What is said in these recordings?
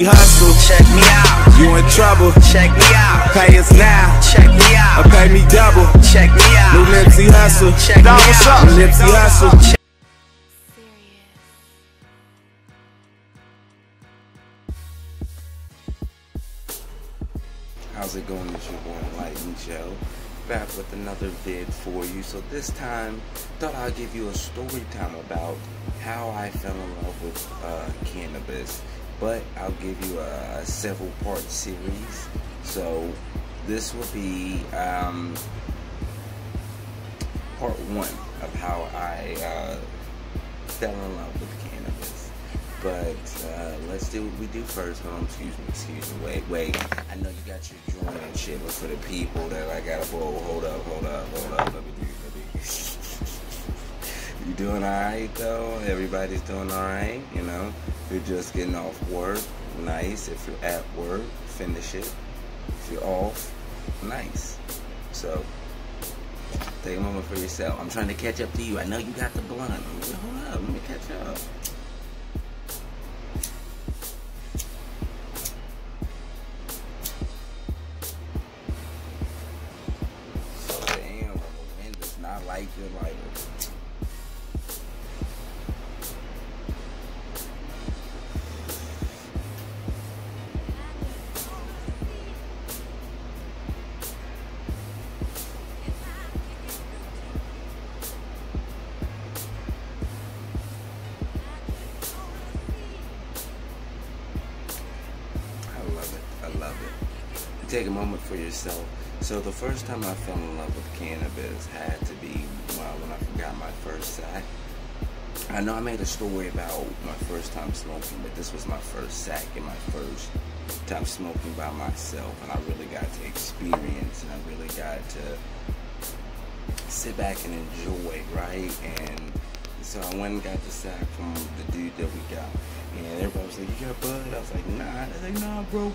Hussle, check me out. You in trouble, Check me out. pay us now, Check me out. or pay me double. Check me out. New Nipsey Hussle, Check me what's out. up? Nipsey Hussle. How's it going? It's your boy Lightning Joe, back with another vid for you. So this time, thought I'd give you a story time about how I fell in love with cannabis. But I'll give you a several part series. So this will be part one of how I fell in love with cannabis. But let's do what we do first. Hold on, excuse me, wait. I know you got your joint and shit, but for the people that I gotta hold up. Let me do. You doing alright though? Everybody's doing alright, you know? You're just getting off work, nice. If you're at work, finish it. If you're off, nice. So take a moment for yourself. I'm trying to catch up to you. I know you got the blunt. Hold up, let me catch up. Like your lighter. I love it. Take a moment for yourself. So the first time I fell in love with cannabis had to be when I got my first sack. I know I made a story about my first time smoking, but this was my first sack and my first time smoking by myself, and I really got to experience, and I really got to sit back and enjoy, right? And so I went and got the sack from the dude that we got. And everybody was like, you got bud? I was like, nah. They're like, nah, bro,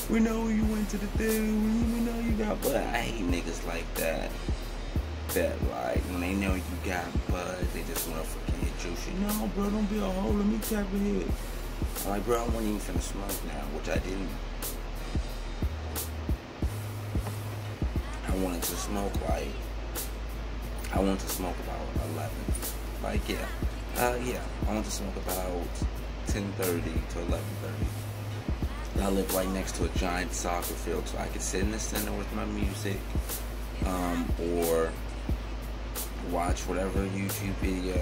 we know you went to the thing. We know you got bud. I hate niggas like that. That, like, when they know you got bud, they just want to fucking hit your shit. No, bro, don't be a hoe. Let me tap your head. I'm like, bro, I wasn't even finna smoke now, which I didn't. I wanted to smoke, like, I wanted to smoke about 11. Like, yeah. I wanted to smoke about 10:30 to 11:30. I live right next to a giant soccer field, so I could sit in the center with my music, or watch whatever YouTube video,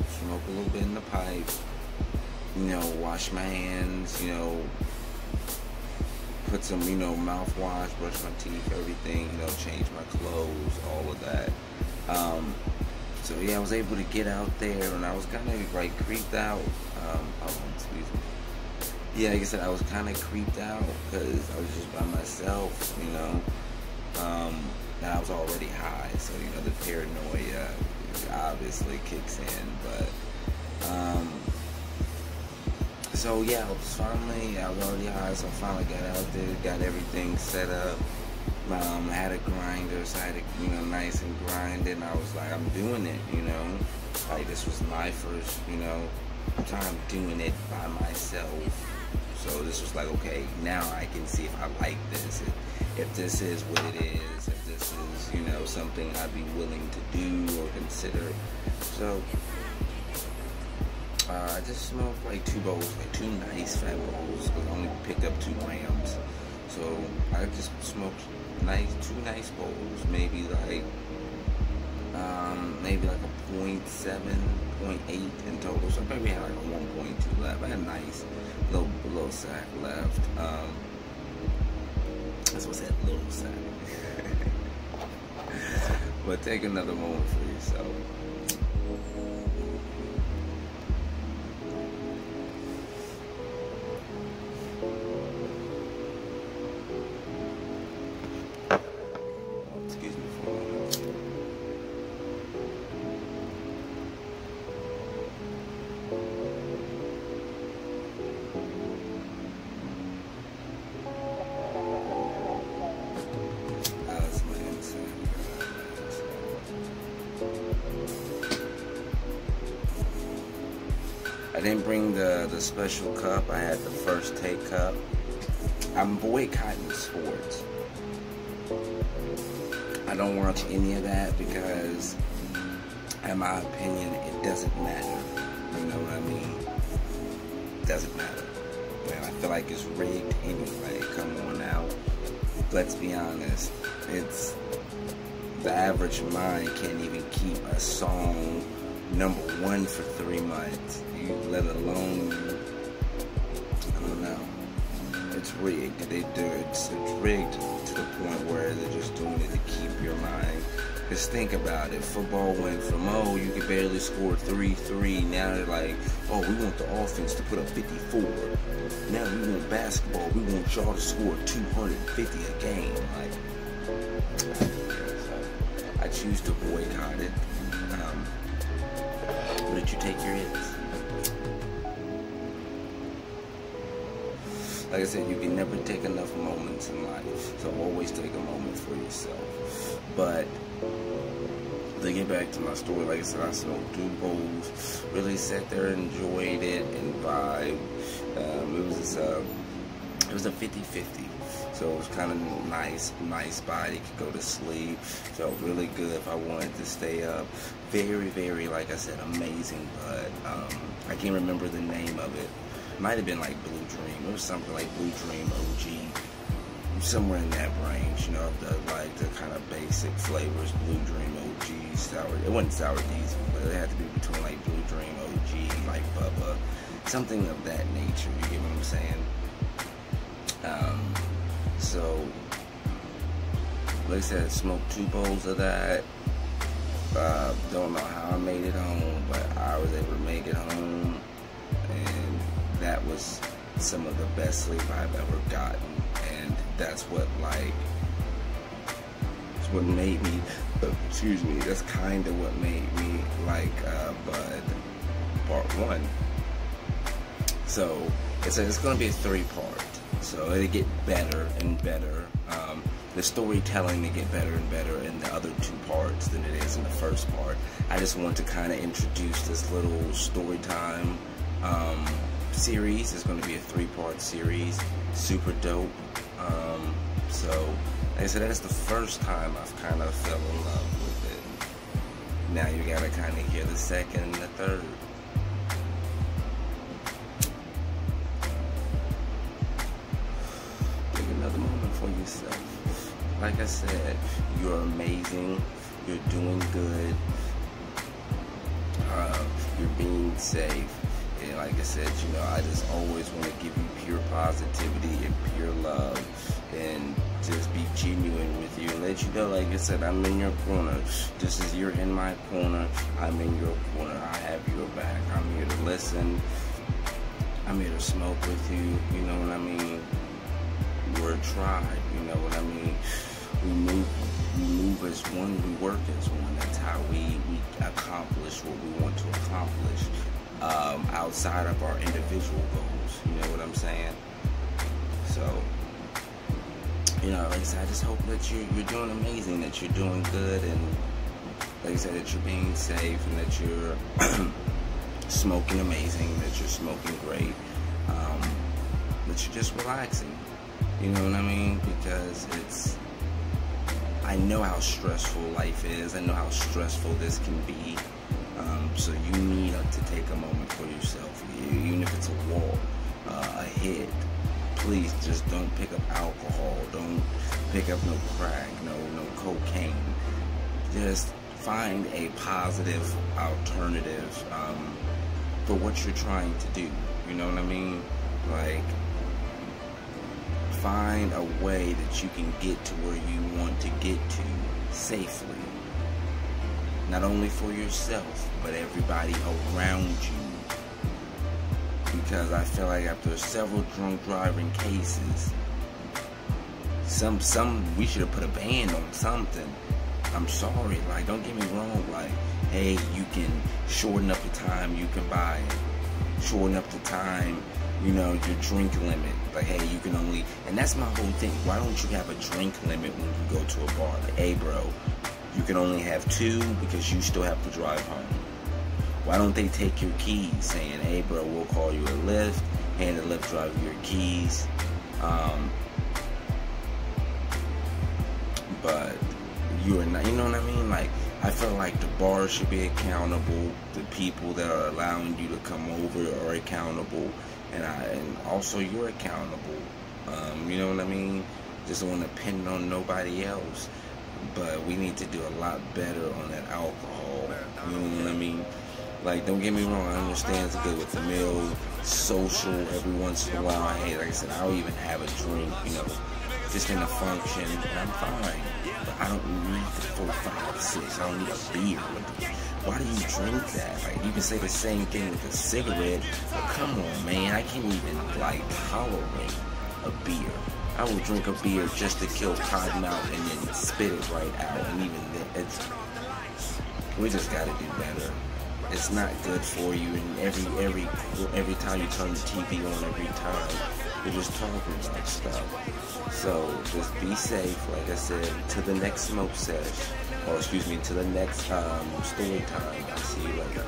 smoke a little bit in the pipe, you know, wash my hands, you know, put some, you know, mouthwash, brush my teeth, everything, you know, change my clothes, all of that. So yeah, I was able to get out there, and I was kind of like creeped out. Excuse me. Yeah, like I said, I was kind of creeped out because I was just by myself, you know. And I was already high, so you know the paranoia obviously kicks in. But so yeah, I was already high, so I finally got out there, got everything set up. I had a grinder, so I had it, you know, nice and grinding. I was like, I'm doing it, you know. Like, this was my first, you know, time doing it by myself. So this was like, okay, now I can see if I like this, if this is what it is, if this is, you know, something I'd be willing to do or consider. So I just smoked like 2 bowls, like 2 nice fat bowls, because I only picked up 2 grams. So I just smoked 2 nice bowls, maybe like a 0.7, 0.8 in total. So I probably had like a 1.2 left. I had a nice little sack left. That's what's that little sack. But take another moment for yourself. didn't bring the special cup. I had the first take cup. I'm boycotting sports. I don't watch any of that because, in my opinion, it doesn't matter. You know what I mean? It doesn't matter. And I feel like it's rigged anyway. Come on now. Let's be honest. It's the average mind can't even keep a song #1 for 3 months. You let alone, I don't know. It's rigged. It's rigged to the point where they're just doing it to keep your mind. Just think about it. Football went from, oh, you could barely score 3-3. Now they're like, oh, we want the offense to put up 54. Now we want basketball. We want y'all to score 250 a game. Like, so I choose to boycott it. Where did you take your hits? Like I said, you can never take enough moments in life, so always take a moment for yourself. But to get back to my story, like I said, I smoked 2 bowls, really sat there, enjoyed it, and vibed. It was a 50-50, so it was kind of nice body, could go to sleep, felt really good if I wanted to stay up. Very, very, like I said, amazing, but I can't remember the name of it. Might have been like Blue Dream. It was something like Blue Dream OG, somewhere in that range, you know, the kind of basic flavors. Blue Dream OG, sour. It wasn't sour diesel, but it had to be between like Blue Dream OG, like Bubba, something of that nature. You get what I'm saying? So, like I said, smoked 2 bowls of that. Don't know how I made it home, but I was able to make it home, and that was some of the best sleep I've ever gotten. And that's what made me, excuse me, that's kind of what made me like Bud Part 1. So it's going to be a 3-part. So it'll get better and better. The storytelling to get better and better in the other 2 parts than it is in the first part. I just want to kind of introduce this little Storytime series. It's going to be a 3-part series. Super dope. So, like I said, that's the first time I've kind of fell in love with it. Now you gotta kind of hear the second and the third. Take another moment for yourself. Like I said, you're amazing. You're doing good. You're being safe. And like I said, you know, I just always want to give you pure positivity and pure love, and just be genuine with you and let you know, like I said, I'm in your corner. Just as you're in my corner, I'm in your corner. I have your back. I'm here to listen. I'm here to smoke with you. You know what I mean? We're a tribe. You know what I mean? We move as one. We work as one. That's how we accomplish what we want to accomplish. Outside of our individual goals, you know what I'm saying? So, you know, like I said, I just hope that you're doing amazing, that you're doing good, and like I said, that you're being safe, and that you're smoking amazing, that you're smoking great, that you're just relaxing, you know what I mean? Because I know how stressful life is, I know how stressful this can be. So you need to take a moment for yourself, even if it's a walk, a hit. Please just don't pick up alcohol, don't pick up no crack, no cocaine. Just find a positive alternative for what you're trying to do. You know what I mean? Like, find a way that you can get to where you want to get to safely. Not only for yourself, but everybody around you. Because I feel like after several drunk driving cases, we should have put a ban on something. I'm sorry, like, don't get me wrong, like, hey, you can shorten up the time you can buy it. Shorten up the time, you know, your drink limit. Like, hey, you can only, and that's my whole thing. Why don't you have a drink limit when you go to a bar? Like, hey, bro, you can only have 2 because you still have to drive home. Why don't they take your keys, saying, hey bro, we'll call you a Lyft, hand the Lyft driver your keys. But you are not, you know what I mean? Like, I feel like the bar should be accountable. The people that are allowing you to come over are accountable, and also you're accountable. You know what I mean? Just don't want to depend on nobody else. But we need to do a lot better on that alcohol. You know what I mean? Like, don't get me wrong, I understand it's good with the meal, social every once in a while. Hey, like I said, I'll even have a drink, you know, just in a function, and I'm fine. But I don't need the 4, 5, 6. I don't need a beer. Why do you drink that? Like, you can say the same thing with a cigarette, but come on, man, I can't even, like, tolerate a beer. I will drink a beer just to kill cotton out and then spit it right out, and even then, we just gotta do better. It's not good for you, and every time you turn the TV on, every time you're just talking about stuff. So just be safe, like I said, to the next smoke sesh, or excuse me, to the next story time. I'll see you later.